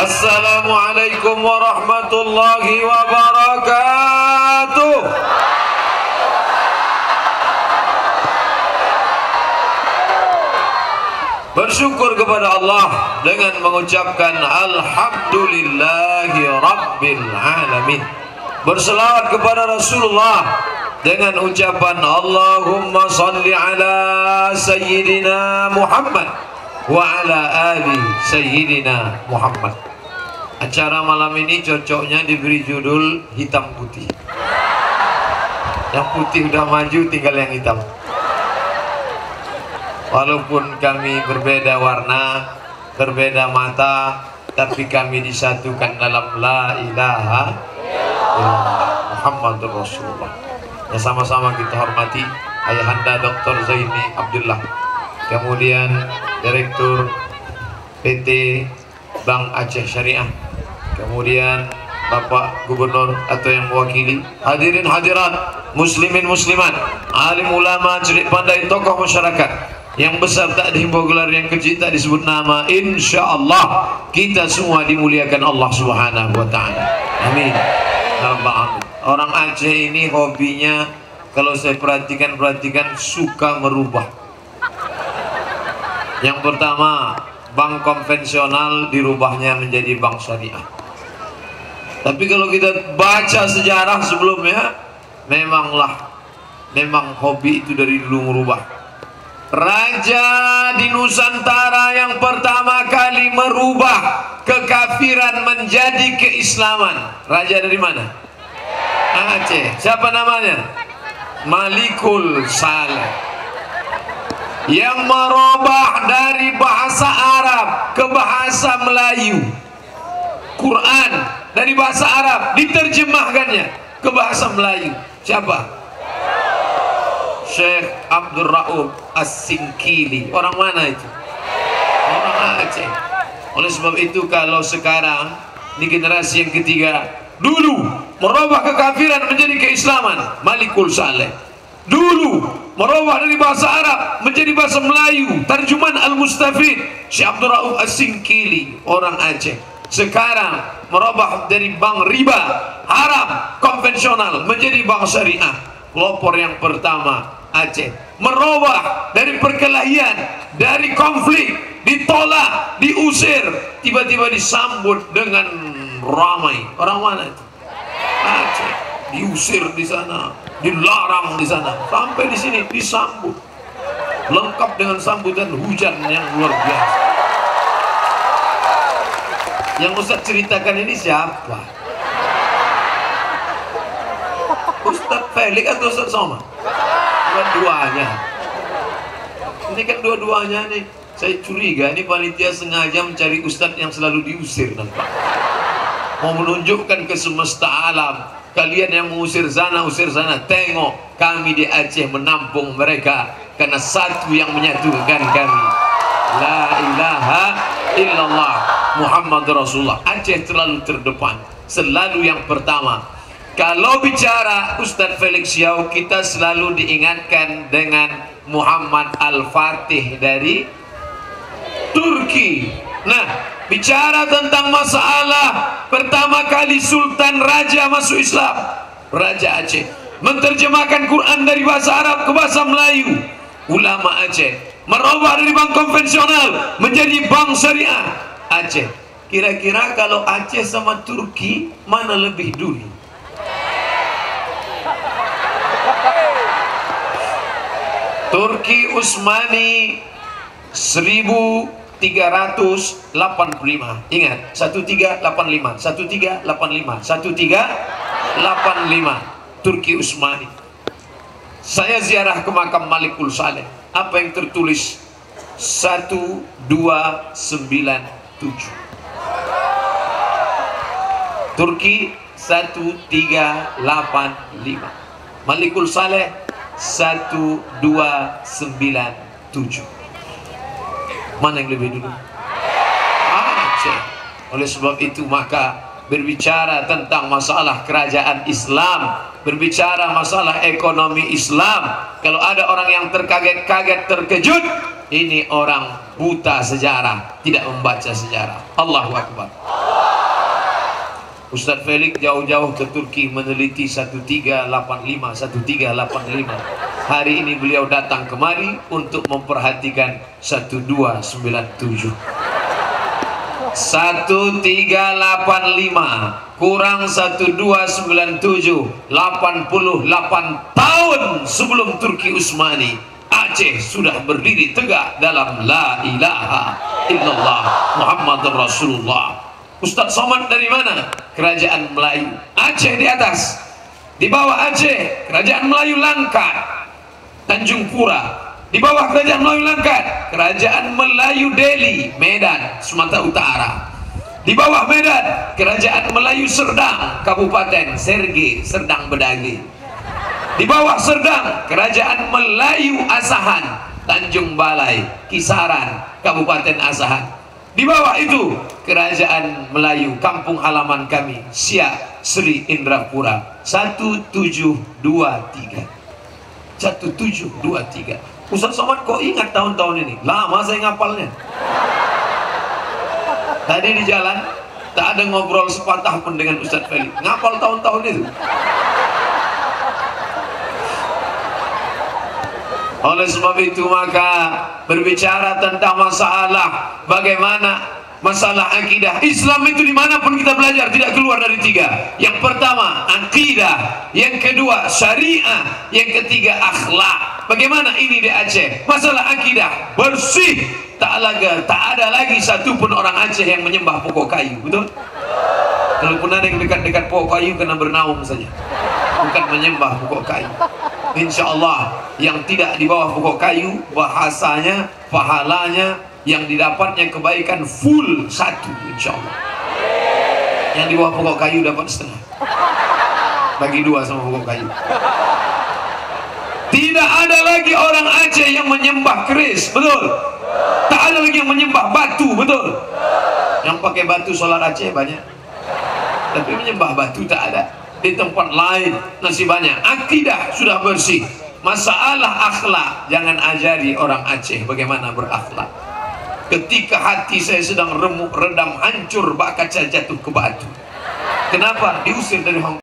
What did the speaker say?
Assalamualaikum warahmatullahi wabarakatuh. Bersyukur kepada Allah dengan mengucapkan Alhamdulillahi Rabbil Alamin. Berselawat kepada Rasulullah dengan ucapan Allahumma salli ala Sayyidina Muhammad wa ala ali Sayyidina Muhammad. Acara malam ini cocoknya diberi judul hitam putih. Yang putih udah maju, tinggal yang hitam. Walaupun kami berbeda warna, berbeda mata, tapi kami disatukan dalam la ilaha illallah Muhammadur Rasulullah. Ya, sama-sama kita hormati Ayahanda Dr. Zaini Abdullah, kemudian Direktur PT Bank Aceh Syariah, kemudian Bapak Gubernur atau yang mewakili, hadirin hadirat, muslimin muslimat, alim ulama, cerdik pandai, tokoh masyarakat. Yang besar tak dihimbau gelar, yang kecil tak disebut nama. Insya Allah kita semua dimuliakan Allah Subhanahu wa Ta'ala. Amin. Orang Aceh ini hobinya, kalau saya perhatikan suka merubah. Yang pertama, bank konvensional dirubahnya menjadi bank syariah. Tapi kalau kita baca sejarah sebelumnya, memang hobi itu dari dulu merubah. Raja di Nusantara yang pertama kali merubah kekafiran menjadi keislaman, raja dari mana? Aceh. Siapa namanya? Malikul Saleh. Yang merubah dari bahasa Arab ke bahasa Melayu, Quran dari bahasa Arab diterjemahkannya ke bahasa Melayu. Siapa? Syekh Abdul Rauf As-Singkili. Orang mana itu? Orang Aceh. Oleh sebab itu, kalau sekarang di generasi yang ketiga, dulu merubah kekafiran menjadi keislaman, Malikul Saleh. Dulu merubah dari bahasa Arab menjadi bahasa Melayu, terjemahan Al-Mustafid, Syekh Abdul Rauf As-Singkili, orang Aceh. Sekarang merubah dari bank riba haram konvensional menjadi bank syariah. Pelopor yang pertama Aceh. Merubah dari perkelahian, dari konflik, ditolak, diusir, tiba-tiba disambut dengan ramai. Orang mana itu? Aceh. Diusir di sana, dilarang di sana, sampai di sini disambut, lengkap dengan sambutan hujan yang luar biasa. Yang Ustaz ceritakan ini siapa? Ustaz Felix atau Ustaz Soma? Dua-duanya. Ini kan dua-duanya nih. Saya curiga ini panitia sengaja mencari ustadz yang selalu diusir, nampak. Mau menunjukkan ke semesta alam, kalian yang mengusir sana, usir sana. Tengok, kami di Aceh menampung mereka karena satu yang menyatukan kami. La ilaha illallah Muhammad Rasulullah. Aceh selalu terdepan, selalu yang pertama. Kalau bicara Ustadz Felix Yau, kita selalu diingatkan dengan Muhammad Al-Fatih dari Turki. Nah, bicara tentang masalah pertama kali Sultan Raja masuk Islam, Raja Aceh, menerjemahkan Quran dari bahasa Arab ke bahasa Melayu. Ulama Aceh merubah dari bank konvensional menjadi bank syariah. Aceh. Kira-kira kalau Aceh sama Turki, mana lebih dulu? Turki Utsmani 1385. Ingat, 1385, 1385. Turki Utsmani. Saya ziarah ke makam Malikul Saleh. Apa yang tertulis? 1297. Turki 1385. Malikul Saleh 1297. Mana yang lebih dulu? Aceh. Oleh sebab itu maka berbicara tentang masalah kerajaan Islam, berbicara masalah ekonomi Islam, kalau ada orang yang terkaget-kaget, terkejut, ini orang buta sejarah, tidak membaca sejarah. Allahu Akbar. Ustadz Felix jauh-jauh ke Turki meneliti 1385. Hari ini beliau datang kemari untuk memperhatikan 1297. 1385 kurang 1297, 88 tahun sebelum Turki Utsmani, Aceh sudah berdiri tegak dalam la ilaha illallah Muhammadur Rasulullah. Ustadz Somad dari mana? Kerajaan Melayu. Aceh di atas. Di bawah Aceh kerajaan Melayu Langkat, Tanjung Pura. Di bawah kerajaan Melayu Langkat kerajaan Melayu Delhi, Medan, Sumatera Utara. Di bawah Medan kerajaan Melayu Serdang, Kabupaten Serge, Serdang Bedage. Di bawah Serdang kerajaan Melayu Asahan, Tanjung Balai, Kisaran, Kabupaten Asahan. Di bawah itu kerajaan Melayu kampung halaman kami, Siak, Sri Indrapura. 1723. 1723. Ustaz Somad kok ingat tahun-tahun ini? Lama saya ngapalnya. Tadi di jalan tak ada ngobrol sepatah pun dengan Ustaz Felix. Ngapal tahun-tahun itu. Oleh sebab itu maka berbicara tentang masalah bagaimana masalah akidah Islam itu dimanapun kita belajar tidak keluar dari tiga. Yang pertama akidah, yang kedua syariah, yang ketiga akhlak. Bagaimana ini di Aceh? Masalah akidah bersih, tak ada lagi satupun orang Aceh yang menyembah pokok kayu, betul? Kalaupun ada yang dekat-dekat pokok kayu kena bernaung saja, bukan menyembah pokok kayu. Insya Allah yang tidak di bawah pokok kayu bahasanya pahalanya yang didapatnya kebaikan full 1, insya Allah. Yang di bawah pokok kayu dapat setengah, bagi 2 sama pokok kayu. Tidak ada lagi orang Aceh yang menyembah keris, betul? Tak ada lagi yang menyembah batu, betul? Yang pakai batu solar Aceh banyak, tapi menyembah batu tak ada. Di tempat lain masih banyak. Akidah sudah bersih. Masalah akhlak, jangan ajari orang Aceh bagaimana berakhlak. Ketika hati saya sedang remuk, redam, hancur, bak kaca jatuh ke batu. Kenapa? Diusir dari Hong